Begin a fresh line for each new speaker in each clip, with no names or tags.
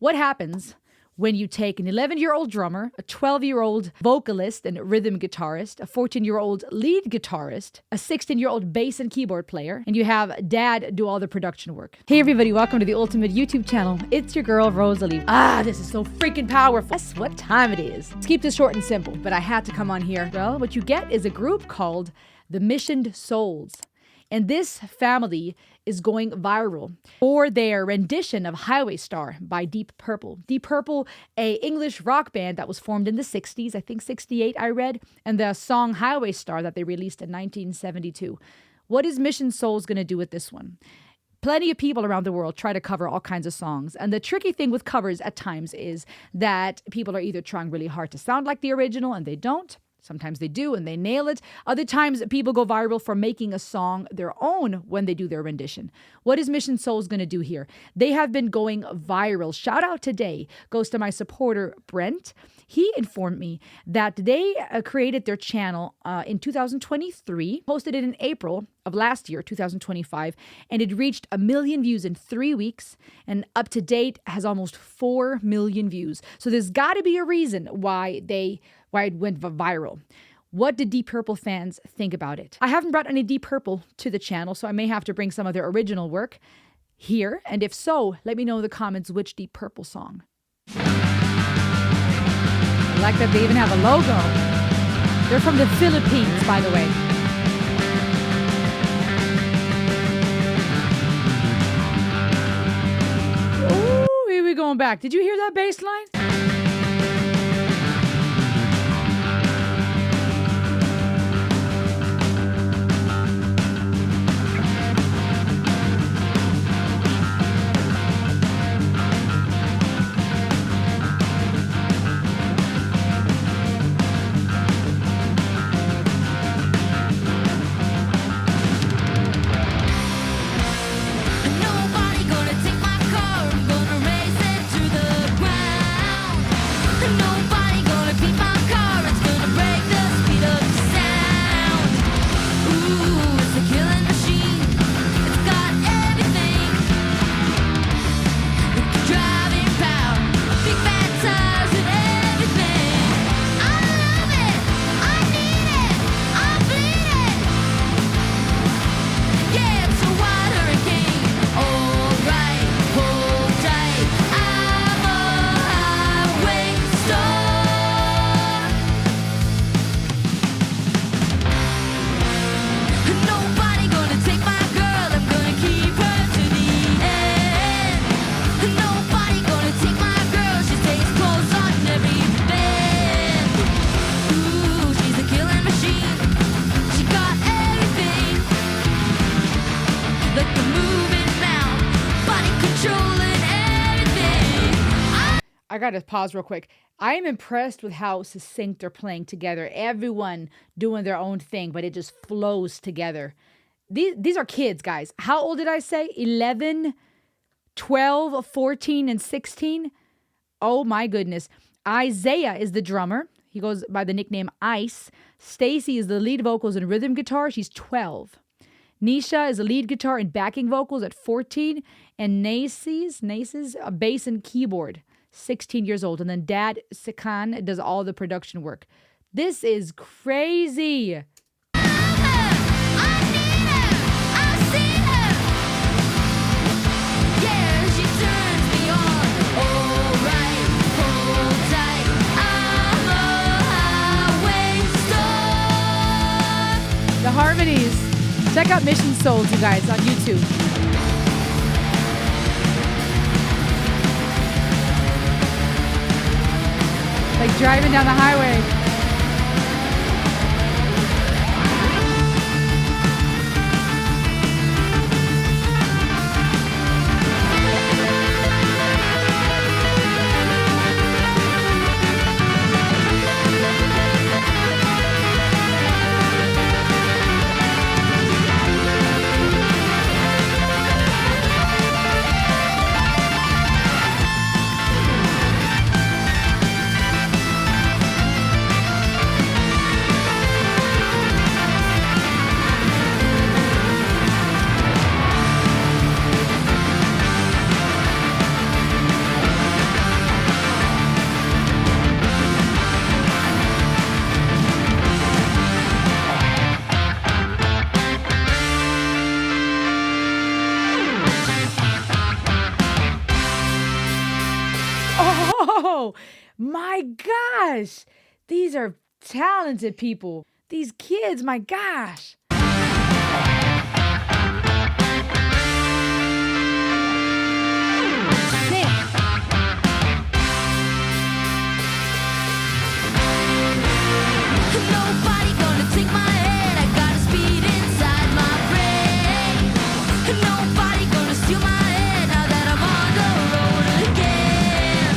What happens when you take an 11-year-old drummer, a 12-year-old vocalist and rhythm guitarist, a 14-year-old lead guitarist, a 16-year-old bass and keyboard player, and you have dad do all the production work? Hey everybody, welcome to the Ultimate YouTube channel. It's your girl, Rosalie. This is so freaking powerful. Guess what time it is? Let's keep this short and simple, but I had to come on here. Well, what you get is a group called the Missioned Souls. And this family is going viral for their rendition of Highway Star by Deep Purple. Deep Purple, a English rock band that was formed in the 60s, I think 68 I read, and the song Highway Star that they released in 1972. What is Missioned Souls going to do with this one? Plenty of people around the world try to cover all kinds of songs. And the tricky thing with covers at times is that people are either trying really hard to sound like the original and they don't. Sometimes they do and they nail it. Other times people go viral for making a song their own when they do their rendition. What is Missioned Souls going to do here? They have been going viral. Shout out today goes to my supporter, Brent. He informed me that they created their channel in 2023, posted it in April of last year, 2025, and it reached 1 million views in 3 weeks, and up to date has almost 4 million views. So there's got to be a reason why it went viral. What did Deep Purple fans think about it? I haven't brought any Deep Purple to the channel, so I may have to bring some of their original work here. And if so, let me know in the comments which Deep Purple song. I like that they even have a logo. They're from the Philippines, by the way. Ooh, here we going back. Did you hear that bass line? I got to pause real quick. I am impressed with how succinct they're playing together. Everyone doing their own thing, but it just flows together. These are kids, guys. How old did I say? 11, 12, 14, and 16? Oh my goodness. Isaiah is the drummer. He goes by the nickname Ice. Stacy is the lead vocals and rhythm guitar. She's 12. Nisha is a lead guitar and backing vocals at 14. And Naces, a bass and keyboard. 16 years old. And then Dad Sikan does all the production work. This is crazy. The harmonies. Check out Missioned Souls, you guys, on YouTube. Like driving down the highway. Oh my gosh. These are talented people. These kids, my gosh.
Nobody gonna take my head. I got a speed inside my brain. Nobody gonna steal my head now that I'm on the road again.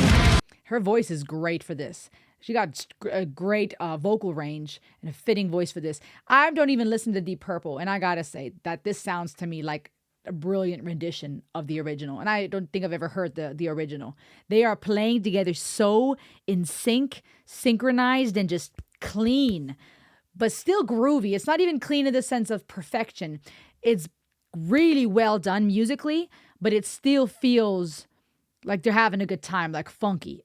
Her voice is great for this. She got a great vocal range and a fitting voice for this. I don't even listen to Deep Purple, and I gotta say that this sounds to me like a brilliant rendition of the original. And I don't think I've ever heard the original. They are playing together so in sync, synchronized, and just clean, but still groovy. It's not even clean in the sense of perfection. It's really well done musically, but it still feels like they're having a good time, like funky.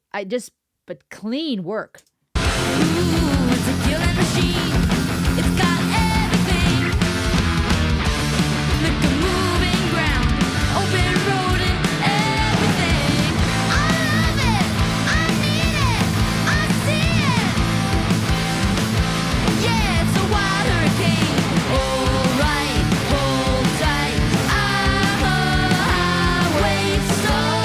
But clean work.
Ooh, it's a killing machine. It's got everything. Like a moving ground, open road and everything. I love it. I need it. I see it. Yeah, it's a wild hurricane. All right, hold tight. I'm a highway star.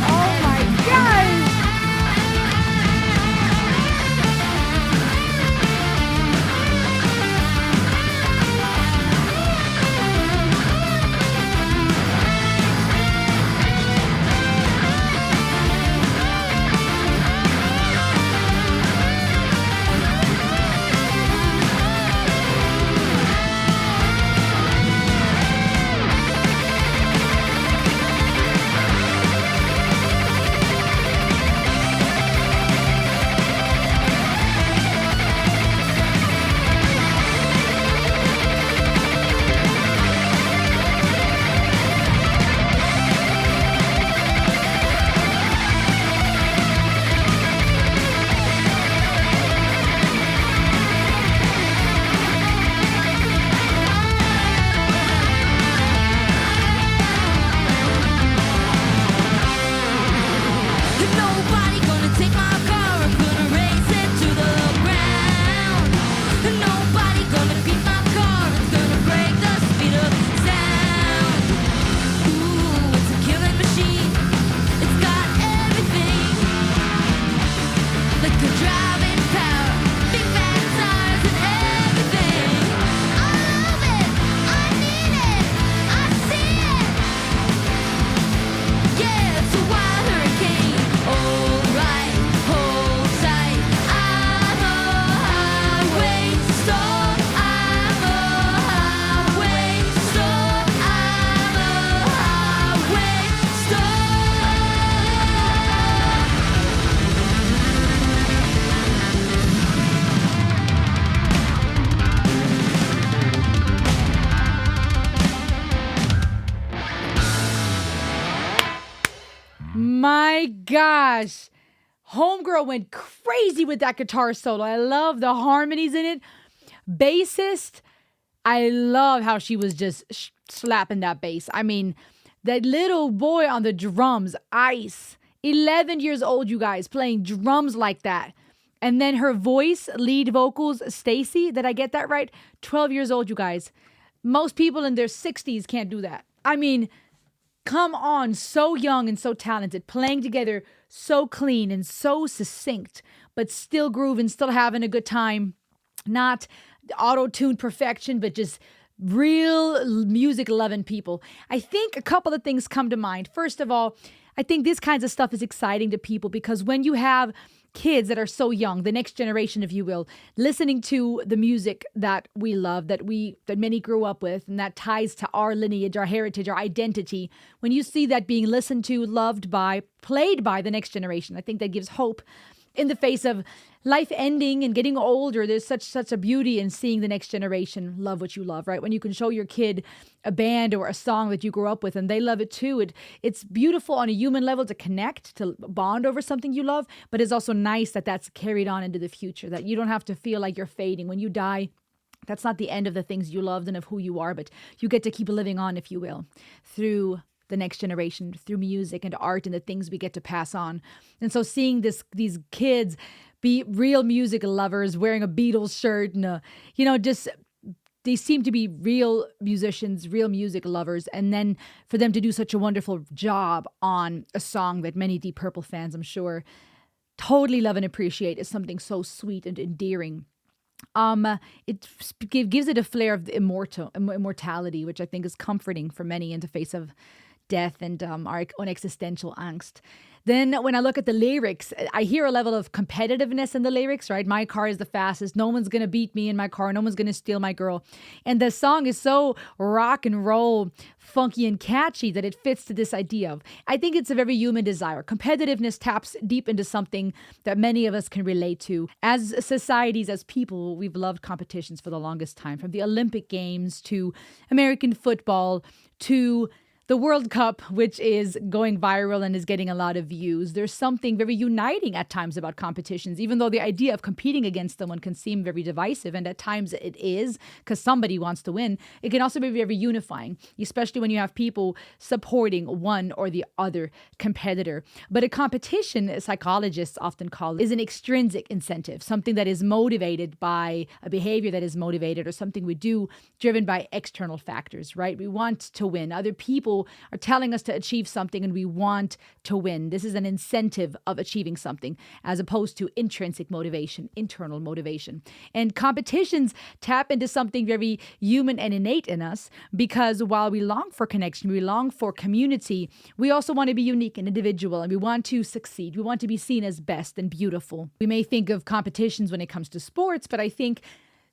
Oh my God!
Nobody gonna take my car. I'm gonna race it to the ground. Nobody gonna beat my car. It's gonna break the speed of sound. Ooh, it's a killing machine. It's got everything. Like a driving power, big fat tires and everything. I love it. I need it. I see it. Yeah, it's a wild hurricane. All right, hold tight. I'm a highway star. I'm a highway star. I'm a highway star.
My gosh. Homegirl went crazy with that guitar solo. I love the harmonies in it. Bassist, I love how she was just slapping that bass. I mean, that little boy on the drums, Ice, 11 years old, you guys, playing drums like that. And then her voice, lead vocals, Stacy, did I get that right? 12 years old, you guys. Most people in their 60s can't do that. I mean, come on, so young and so talented, playing together so clean and so succinct, but still grooving, still having a good time. Not auto-tuned perfection, but just real music-loving people. I think a couple of things come to mind. First of all, I think this kinds of stuff is exciting to people because when you have kids that are so young, the next generation, if you will, listening to the music that we love, that many grew up with, and that ties to our lineage, our heritage, our identity. When you see that being listened to, loved by, played by the next generation, I think that gives hope in the face of life ending and getting older, there's such a beauty in seeing the next generation love what you love, right? When you can show your kid a band or a song that you grew up with and they love it too, it's beautiful on a human level to connect, to bond over something you love, but it's also nice that that's carried on into the future, that you don't have to feel like you're fading. When you die, that's not the end of the things you loved and of who you are, but you get to keep living on, if you will, through the next generation, through music and art and the things we get to pass on. And so seeing these kids be real music lovers, wearing a Beatles shirt and just they seem to be real musicians, real music lovers. And then for them to do such a wonderful job on a song that many Deep Purple fans, I'm sure, totally love and appreciate is something so sweet and endearing. It gives it a flair of immortality, which I think is comforting for many in the face of death and our own existential angst. Then when I look at the lyrics, I hear a level of competitiveness in the lyrics, right? My car is the fastest. No one's going to beat me in my car. No one's going to steal my girl. And the song is so rock and roll, funky and catchy that it fits to this idea of, I think it's a very human desire. Competitiveness taps deep into something that many of us can relate to. As societies, as people, we've loved competitions for the longest time, from the Olympic Games to American football to the World Cup, which is going viral and is getting a lot of views. There's something very uniting at times about competitions, even though the idea of competing against someone can seem very divisive, and at times it is because somebody wants to win. It can also be very unifying, especially when you have people supporting one or the other competitor. But a competition, psychologists often call it, is an extrinsic incentive, something that is motivated by a behavior that is motivated or something we do driven by external factors, right? We want to win. Other people are telling us to achieve something and we want to win. This is an incentive of achieving something as opposed to intrinsic motivation, internal motivation. And competitions tap into something very human and innate in us because while we long for connection, we long for community, we also want to be unique and individual and we want to succeed. We want to be seen as best and beautiful. We may think of competitions when it comes to sports, but I think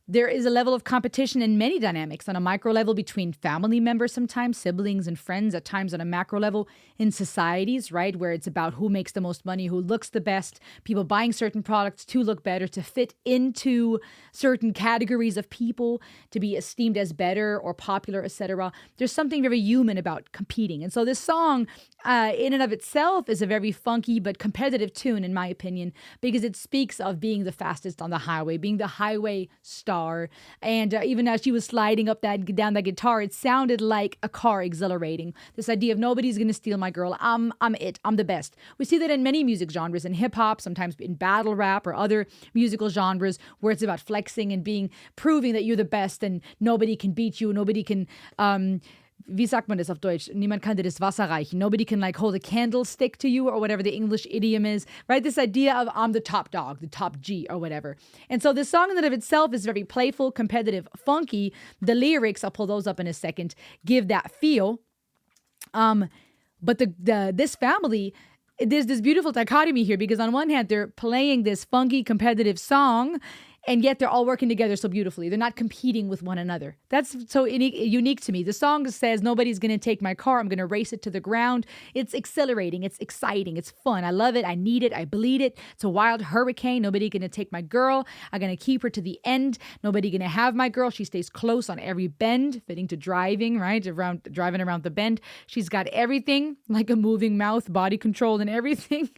there is a level of competition in many dynamics on a micro level between family members, sometimes siblings and friends, at times on a macro level in societies, right? Where it's about who makes the most money, who looks the best, people buying certain products to look better, to fit into certain categories of people, to be esteemed as better or popular, etc. There's something very human about competing. And so this song, in and of itself, is a very funky but competitive tune, in my opinion, because it speaks of being the fastest on the highway, being the highway star. And even as she was sliding down that guitar, it sounded like a car exhilarating. This idea of nobody's going to steal my girl. I'm it. I'm the best. We see that in many music genres, in hip hop, sometimes in battle rap or other musical genres where it's about flexing and proving that you're the best and nobody can beat you. Nobody can, wie sagt man das auf Deutsch? Niemand kann dir das Wasser reichen. Nobody can hold a candlestick to you or whatever the English idiom is, right? This idea of I'm the top dog, the top G or whatever. And so the song in and of itself is very playful, competitive, funky. The lyrics, I'll pull those up in a second, give that feel. But this family, there's this beautiful dichotomy here because on one hand, they're playing this funky, competitive song and yet they're all working together so beautifully. They're not competing with one another. That's so unique to me. The song says, nobody's going to take my car. I'm going to race it to the ground. It's exhilarating. It's exciting. It's fun. I love it. I need it. I bleed it. It's a wild hurricane. Nobody going to take my girl. I'm going to keep her to the end. Nobody going to have my girl. She stays close on every bend, fitting to driving, right? Driving around the bend. She's got everything, like a moving mouth, body control and everything.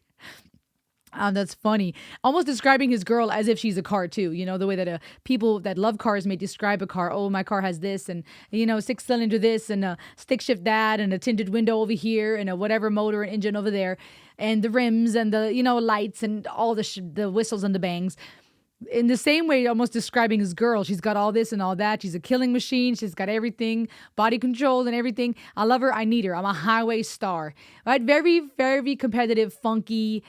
That's funny. Almost describing his girl as if she's a car too. You know, the way that people that love cars may describe a car. Oh, my car has this and, 6-cylinder this and a stick shift that and a tinted window over here and a whatever motor and engine over there and the rims and the, lights and all the whistles and the bangs. In the same way, almost describing his girl. She's got all this and all that. She's a killing machine. She's got everything, body control and everything. I love her. I need her. I'm a highway star. Right? Very, very competitive, funky,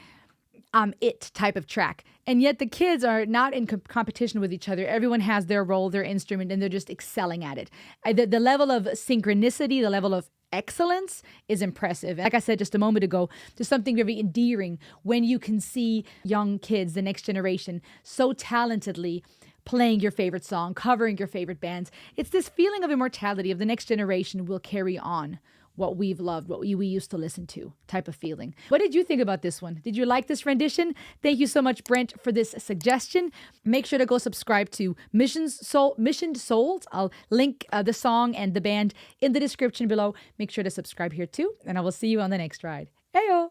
it type of track. And yet the kids are not in competition with each other. Everyone has their role, their instrument, and they're just excelling at it. The level of synchronicity, the level of excellence is impressive. Like I said just a moment ago, there's something very endearing when you can see young kids, the next generation, so talentedly playing your favorite song, covering your favorite bands. It's this feeling of immortality of the next generation will carry on what we've loved, what we used to listen to type of feeling. What did you think about this one? Did you like this rendition? Thank you so much, Brent, for this suggestion. Make sure to go subscribe to Missioned Souls. I'll link the song and the band in the description below. Make sure to subscribe here too, and I will see you on the next ride. Heyo!